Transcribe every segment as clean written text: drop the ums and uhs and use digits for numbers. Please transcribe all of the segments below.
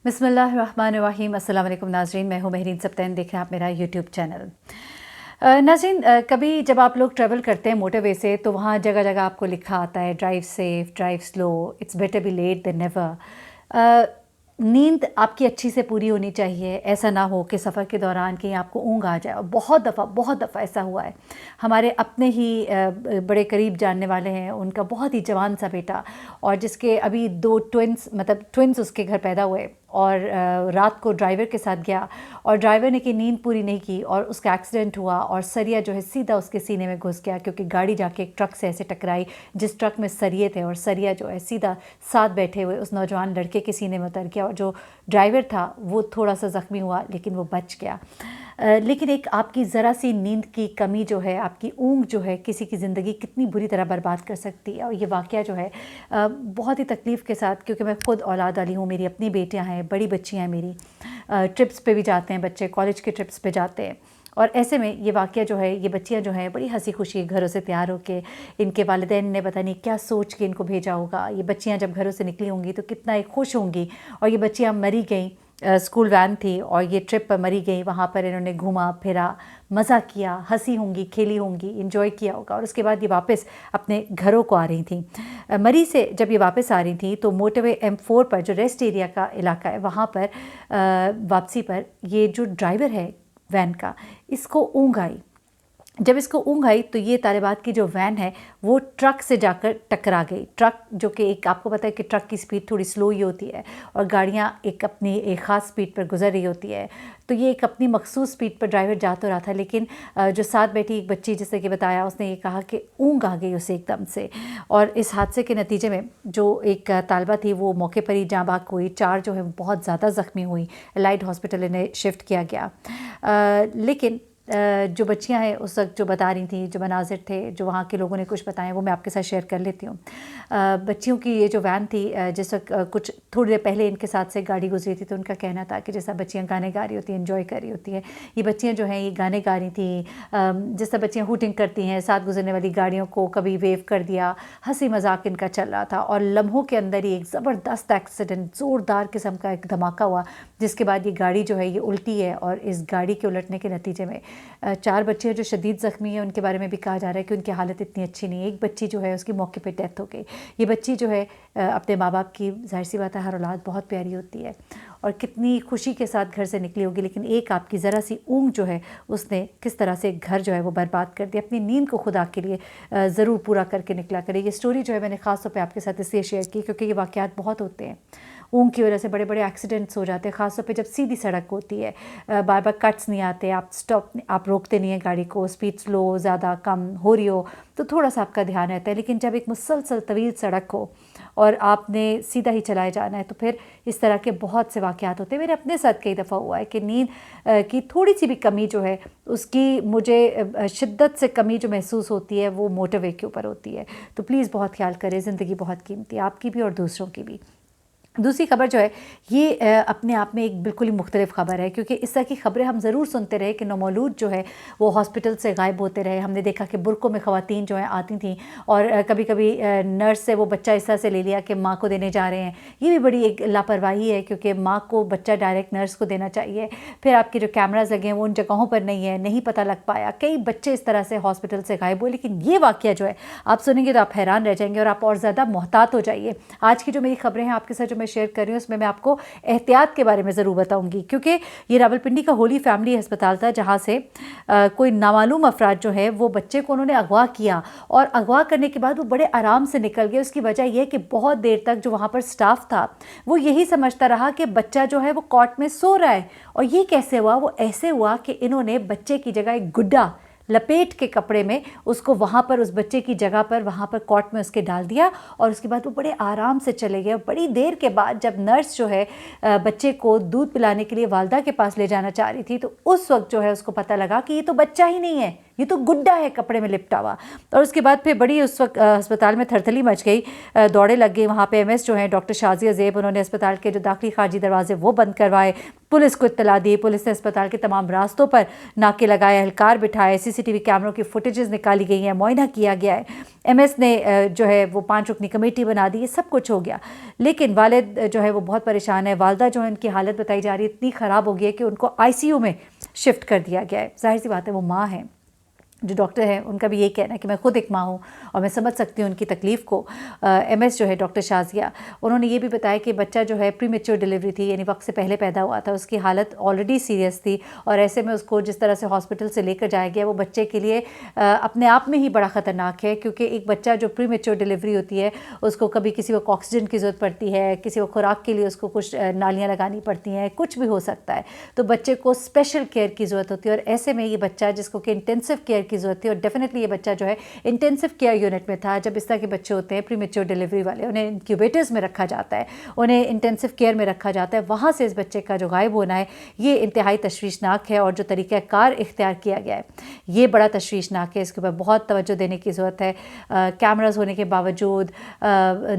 बिस्मिल्लाहिर्रहमानिर्रहीम। अस्सलाम वालेकुम नाज़रीन, मैं हूँ महरीन सब्तैन, देख रहे हैं आप मेरा यूट्यूब चैनल। नाज़रीन, कभी जब आप लोग ट्रैवल करते हैं मोटरवे से तो वहाँ जगह जगह आपको लिखा आता है drive safe, drive slow, it's better be late than never. नींद आपकी अच्छी से पूरी होनी चाहिए। ऐसा ना हो कि सफ़र के दौरान कहीं आपको ऊँघ आ जाए। और बहुत दफ़ा ऐसा हुआ है। हमारे अपने ही बड़े करीब जानने वाले हैं, उनका बहुत ही जवान सा बेटा, और जिसके अभी 2 ट्विन्स उसके घर पैदा हुए, और रात को ड्राइवर के साथ गया और ड्राइवर ने की नींद पूरी नहीं की और उसका एक्सीडेंट हुआ और सरिया जो है सीधा उसके सीने में घुस गया, क्योंकि गाड़ी जाके एक ट्रक से ऐसे टकराई जिस ट्रक में सरिये थे, और सरिया जो है सीधा साथ बैठे हुए उस नौजवान लड़के के सीने में उतर गया। और जो ड्राइवर था वो थोड़ा सा ज़ख्मी हुआ, लेकिन वो बच गया। लेकिन एक आपकी ज़रा सी नींद की कमी जो है, आपकी ऊँघ जो है, किसी की ज़िंदगी कितनी बुरी तरह बर्बाद कर सकती है। और ये वाक़या जो है बहुत ही तकलीफ़ के साथ, क्योंकि मैं ख़ुद औलाद वाली हूँ, मेरी अपनी बेटियाँ हैं, बड़ी बच्चियाँ हैं मेरी। ट्रिप्स पे भी जाते हैं बच्चे, कॉलेज के ट्रिप्स पे जाते हैं। और ऐसे में ये वाक़या जो है, ये बच्चियाँ जो हैं बड़ी हंसी खुशी घरों से तैयार होके, इनके वालिदैन ने पता नहीं क्या सोच के इनको भेजा होगा। ये बच्चियाँ जब घरों से निकली होंगी तो कितना ही खुश होंगी। और ये बच्चियाँ मरी गईं, स्कूल वैन थी और ये ट्रिप पर मरी गई। वहाँ पर इन्होंने घूमा फिरा, मज़ा किया, हंसी होंगी, खेली होंगी, इंजॉय किया होगा। और उसके बाद ये वापस अपने घरों को आ रही थी। मरी से जब ये वापस आ रही थी तो मोटरवे M4 पर, जो रेस्ट एरिया का इलाका है, वहाँ पर वापसी पर ये जो ड्राइवर है वैन का, इसको ऊँघ आई। जब इसको ऊँघ आई तो ये तालिबात की जो वैन है वो ट्रक से जाकर टकरा गई। ट्रक जो कि एक, आपको पता है कि ट्रक की स्पीड थोड़ी स्लो ही होती है और गाड़ियाँ एक अपनी एक ख़ास स्पीड पर गुजर रही होती है। तो ये एक अपनी मखसूस स्पीड पर ड्राइवर जा तो रहा था, लेकिन जो साथ बैठी एक बच्ची, जैसे कि बताया, उसने ये कहा कि ऊँघ आ गई उसे एकदम से। और इस हादसे के नतीजे में जो एक तालिबा थी वो मौके पर ही जाँ बाग हुई। 4 जो है बहुत ज़्यादा ज़ख्मी हुई। एलाइड हॉस्पिटल इन्हें शिफ्ट किया गया। लेकिन जो बच्चियां हैं उस वक्त जो बता रही थी, जो मनाजिर थे, जो वहाँ के लोगों ने कुछ बताएं, वो मैं आपके साथ शेयर कर लेती हूँ। बच्चियों की ये जो वैन थी, जिस वक्त कुछ थोड़ी देर पहले इनके साथ से गाड़ी गुजरी थी, तो उनका कहना था कि जैसा बच्चियाँ गाने गा रही होती हैं, एंजॉय कर रही होती हैं, ये बच्चियाँ जो हैं ये गाने गा रही थी। जैसा बच्चियाँ हूटिंग करती हैं, साथ गुजरने वाली गाड़ियों को कभी वेव कर दिया, हंसी मजाक इनका चल रहा था। और लम्हों के अंदर ही एक ज़बरदस्त एक्सीडेंट, ज़ोरदार किस्म का एक धमाका हुआ, जिसके बाद ये गाड़ी जो है ये उल्टी है। और इस गाड़ी के उलटने के नतीजे में 4 बच्चे जो शदीद ज़ख्मी हैं, उनके बारे में भी कहा जा रहा है कि उनकी हालत इतनी अच्छी नहीं है। एक बच्ची जो है उसकी मौके पे डेथ हो गई। ये बच्ची जो है अपने माँ बाप की, जाहिर सी बात है, हर औलाद बहुत प्यारी होती है और कितनी खुशी के साथ घर से निकली होगी, लेकिन एक आपकी ज़रा सी ऊँघ जो है उसने किस तरह से घर जो है वो बर्बाद कर दिया। अपनी नींद को खुदा के लिए ज़रूर पूरा करके निकला करें। ये स्टोरी जो है मैंने ख़ास तौर पे आपके साथ इसलिए शेयर की क्योंकि ये वाक़यात बहुत होते हैं। ऊँघ की वजह से बड़े बड़े एक्सीडेंट्स हो जाते हैं, ख़ास तौर पे जब सीधी सड़क होती है। बार बार कट्स नहीं आते, आप रोकते नहीं हैं गाड़ी को, स्पीड स्लो, ज़्यादा कम हो रही हो तो थोड़ा सा आपका ध्यान रहता है। लेकिन जब एक मुसलसल तवील सड़क हो और आपने सीधा ही चलाए जाना है तो फिर इस तरह के बहुत से वाक़यात होते हैं। मेरे अपने साथ कई दफ़ा हुआ है कि नींद की थोड़ी सी भी कमी जो है उसकी मुझे शिद्दत से कमी जो महसूस होती है वो मोटरवे के ऊपर होती है। तो प्लीज़ बहुत ख्याल करें, ज़िंदगी बहुत कीमती है, आपकी भी और दूसरों की भी। दूसरी खबर जो है ये अपने आप में एक बिल्कुल ही मुख्तलिफ ख़बर है, क्योंकि इस तरह की ख़बरें हम ज़रूर सुनते रहे कि नौमौलूद जो है वो हॉस्पिटल से गायब होते रहे। हमने देखा कि बुरकों में ख़वातीन जो हैं आती थीं और कभी कभी नर्स से वो बच्चा इस तरह से ले लिया कि माँ को देने जा रहे हैं। ये भी बड़ी एक लापरवाही है, क्योंकि माँ को बच्चा डायरेक्ट नर्स को देना चाहिए। फिर आपके जो कैमराज लगे हैं वो उन जगहों पर नहीं है, नहीं पता लग पाया। कई बच्चे इस तरह से हॉस्पिटल से गायब हुए। लेकिन ये वाक़या जो है आप सुनेंगे तो आप हैरान रह जाएंगे और आप और ज़्यादा मोहतात हो जाइए। आज की जो मेरी ख़बरें हैं आपके साथ जो मैं शेयर कर रही हूँ उसमें मैं आपको एहतियात के बारे में ज़रूर बताऊंगी, क्योंकि ये रावलपिंडी का होली फैमिली अस्पताल था जहाँ से कोई नामालूम अफराद जो है वो बच्चे को उन्होंने अगवा किया और अगवा करने के बाद वो बड़े आराम से निकल गए। उसकी वजह यह कि बहुत देर तक जो वहाँ पर स्टाफ था वो यही समझता रहा कि बच्चा जो है वो कॉट में सो रहा है। और ये कैसे हुआ? वो ऐसे हुआ कि इन्होंने बच्चे की जगह एक गुड्डा लपेट के कपड़े में उसको वहाँ पर उस बच्चे की जगह पर वहाँ पर कॉट में उसके डाल दिया और उसके बाद वो बड़े आराम से चले गए। बड़ी देर के बाद जब नर्स जो है बच्चे को दूध पिलाने के लिए वालदा के पास ले जाना चाह रही थी तो उस वक्त जो है उसको पता लगा कि ये तो बच्चा ही नहीं है, ये तो गुड्डा है कपड़े में लिपटा हुआ। और उसके बाद फिर बड़ी उस वक्त अस्पताल में थरथली मच गई, दौड़े लग गई। वहाँ पे एमएस जो है डॉक्टर शाजिया ज़ेब, उन्होंने अस्पताल के जो दाखिली खारजी दरवाजे वो बंद करवाए, पुलिस को इत्तला दी, पुलिस ने अस्पताल के तमाम रास्तों पर नाके लगाए, एहलकार बिठाए, सीसीटीवी कैमरों की फुटेजेस निकाली गई हैं, मुआयना किया गया है, एमएस ने जो है वो 5 रुकनी कमेटी बना दी, ये सब कुछ हो गया। लेकिन वालिद जो है वो बहुत परेशान है। वालदा जो है उनकी हालत बताई जा रही है इतनी ख़राब हो गई है कि उनको आईसीयू में शिफ्ट कर दिया गया है। जाहिर सी बात है वो माँ है, जो डॉक्टर हैं उनका भी यही कहना है कि मैं खुद एक माँ हूँ और मैं समझ सकती हूँ उनकी तकलीफ़ को। एमएस जो है डॉक्टर शाजिया, उन्होंने ये भी बताया कि बच्चा जो है प्रीमेच्योर डिलीवरी थी, यानी वक्त से पहले पैदा हुआ था, उसकी हालत ऑलरेडी सीरियस थी और ऐसे में उसको जिस तरह से हॉस्पिटल से लेकर जाया गया वो बच्चे के लिए अपने आप में ही बड़ा ख़तरनाक है, क्योंकि एक बच्चा जो प्रीमेच्योर डिलीवरी होती है उसको कभी किसी को ऑक्सीजन की ज़रूरत पड़ती है, किसी को खुराक के लिए उसको कुछ नालियाँ लगानी पड़ती हैं, कुछ भी हो सकता है, तो बच्चे को स्पेशल केयर की ज़रूरत होती है। और ऐसे में ये बच्चा जिसको कि इंटेंसिव केयर की ज़रूरत थी, और डेफिनेटली ये बच्चा जो है इंटेंसिव केयर यूनिट में था। जब इस तरह के बच्चे होते हैं प्रीमेच्योर डिलीवरी वाले, उन्हें इंक्यूबेटर्स में रखा जाता है, उन्हें इंटेंसिव केयर में रखा जाता है, वहाँ से इस बच्चे का जो गायब होना है ये इंतहाई तशवीशनाक है। और जो तरीक़ाकार इख्तियार किया गया है ये बड़ा तशवीशनाक है, इसके ऊपर बहुत तवज्जो देने की ज़रूरत है। कैमराज होने के बावजूद,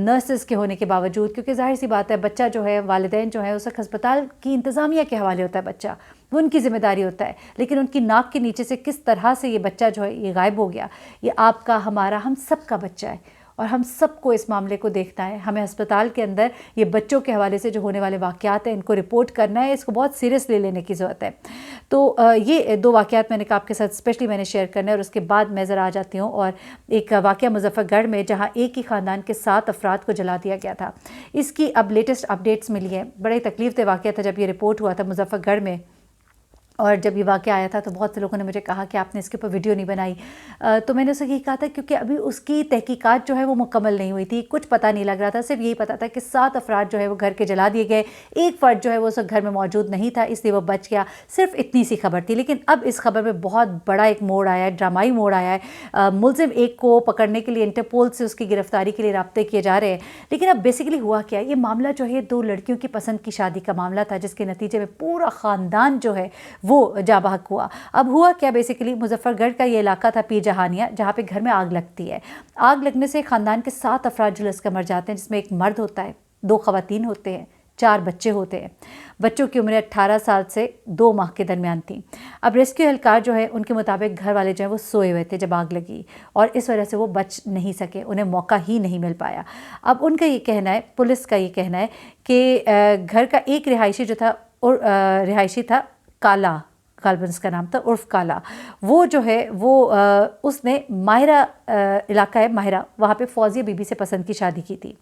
नर्सेस के होने के बावजूद, क्योंकि जाहिर सी बात है बच्चा जो है, वालिदैन जो है उस वक्त अस्पताल की इंतज़ामिया के हवाले होता है, बच्चा वो उनकी ज़िम्मेदारी होता है, लेकिन उनकी नाक के नीचे से किस तरह से ये बच्चा जो है ये गायब हो गया, ये आपका, हमारा, हम सब का बच्चा है और हम सबको इस मामले को देखना है। हमें अस्पताल के अंदर ये बच्चों के हवाले से जो होने वाले वाक़यात हैं इनको रिपोर्ट करना है, इसको बहुत सीरियसली लेने की ज़रूरत है। तो ये 2 वाक़यात मैंने आपके साथ स्पेशली मैंने शेयर करना है और उसके बाद मैं ज़रा आ जाती हूँ और एक वाक़या मुज़फ़्फ़रगढ़ में जहाँ एक ही ख़ानदान के 7 अफराद को जला दिया गया था, इसकी अब लेटेस्ट अपडेट्स मिली हैं। बड़े तकलीफ़ दे वाक़या था जब ये रिपोर्ट हुआ था मुज़फ़्फ़रगढ़ में, और जब ये वाक़या आया था तो बहुत से लोगों ने मुझे कहा कि आपने इसके ऊपर वीडियो नहीं बनाई। तो मैंने उससे यही कहा था क्योंकि अभी उसकी तहकीकात जो है वो मुकम्मल नहीं हुई थी, कुछ पता नहीं लग रहा था, सिर्फ यही पता था कि 7 अफराद जो है वो घर के जला दिए गए, एक फ़र्द जो है वो उस घर में मौजूद नहीं था इसलिए वो बच गया, सिर्फ इतनी सी खबर थी। लेकिन अब इस खबर में बहुत बड़ा एक मोड़ आया है, ड्रामाई मोड़ आया है। मुलजिम एक को पकड़ने के लिए इंटरपोल से उसकी गिरफ्तारी के लिए राब्ते किए जा रहे हैं। लेकिन अब बेसिकली हुआ क्या, ये मामला जो है 2 लड़कियों की पसंद की शादी का मामला था, जिसके नतीजे में पूरा ख़ानदान जो है वो जा बहक हुआ। अब हुआ क्या, बेसिकली मुज़फ़्फ़रगढ़ का ये इलाका था पीर जहानिया, जहाँ पे घर में आग लगती है। आग लगने से ख़ानदान के 7 अफराद झुलस कर मर जाते हैं, जिसमें एक मर्द होता है, 2 ख़वातीन होते हैं, 4 बच्चे होते हैं। बच्चों की उम्र 18 साल से 2 माह के दरमियान थी। अब रेस्क्यू एहलकार जो है उनके मुताबिक घर वाले जो है वो सोए हुए थे जब आग लगी और इस वजह से वो बच नहीं सके, उन्हें मौका ही नहीं मिल पाया। अब उनका ये कहना है, पुलिस का ये कहना है कि घर का एक रिहायशी जो था, और रिहायशी था काला, गालबन उसका नाम था, उर्फ काला, वो जो है वो उसने माहिरा इलाका है माहिरा, वहाँ पे फौजिया बीबी से पसंद की शादी की थी।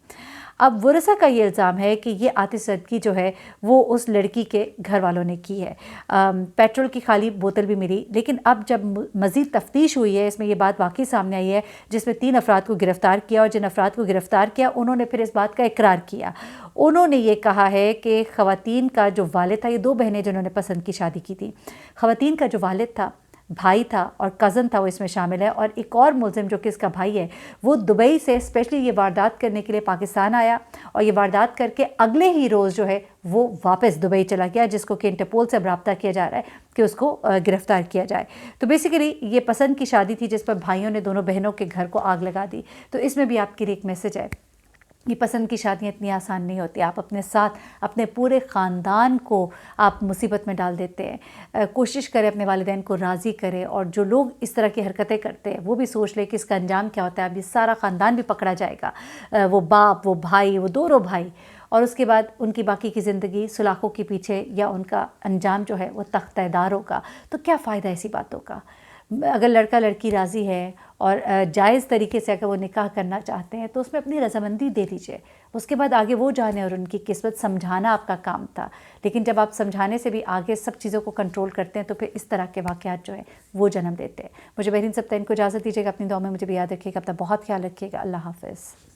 अब वरसा का ये इल्ज़ाम है कि ये आतिशज़दगी जो है वो उस लड़की के घर वालों ने की है। पेट्रोल की खाली बोतल भी मिली, लेकिन अब जब मज़ीद तफ्तीश हुई है इसमें ये बात वाकई सामने आई है, जिसमें 3 अफराद को गिरफ़्तार किया और जिन अफराद को गिरफ़्तार किया उन्होंने फिर इस बात का इकरार किया। उन्होंने ये कहा है कि ख़वातीन का जो वालिद था, ये 2 बहनें जिन्होंने पसंद की शादी की थी, ख़वातीन का जो वालिद था, भाई था और कज़न था वो इसमें शामिल है, और एक और मुलजिम जो कि इसका भाई है वो दुबई से स्पेशली ये वारदात करने के लिए पाकिस्तान आया और ये वारदात करके अगले ही रोज़ जो है वो वापस दुबई चला गया, जिसको कि इंटरपोल से रब्ता किया जा रहा है कि उसको गिरफ़्तार किया जाए। तो बेसिकली ये पसंद की शादी थी जिस पर भाइयों ने दोनों बहनों के घर को आग लगा दी। तो इसमें भी आपके लिए एक मैसेज है, ये पसंद की शादियाँ इतनी आसान नहीं होती। आप अपने साथ अपने पूरे ख़ानदान को आप मुसीबत में डाल देते हैं। कोशिश करें अपने वालिदैन को राज़ी करें, और जो लोग इस तरह की हरकतें करते हैं वो भी सोच लें कि इसका अंजाम क्या होता है। अब ये सारा ख़ानदान भी पकड़ा जाएगा, वो बाप, वो भाई, वो दोनों भाई, और उसके बाद उनकी बाकी की ज़िंदगी सुलाखों के पीछे, या उनका अंजाम जो है वो तख्तेदार होगा। तो क्या फ़ायदा ऐसी बातों का। अगर लड़का लड़की राज़ी है और जायज़ तरीके से अगर वो निकाह करना चाहते हैं तो उसमें अपनी रजामंदी दे दीजिए, उसके बाद आगे वो जाने और उनकी किस्मत। समझाना आपका काम था, लेकिन जब आप समझाने से भी आगे सब चीज़ों को कंट्रोल करते हैं तो फिर इस तरह के वाक़यात जो है वो जन्म देते हैं। मुझे बहरीन सप्ताह इनको इजाज़त दीजिएगा, अपनी दुआ में मुझे भी याद रखिएगा, अपना बहुत ख्याल रखिएगा। अल्लाह हाफ़िज़।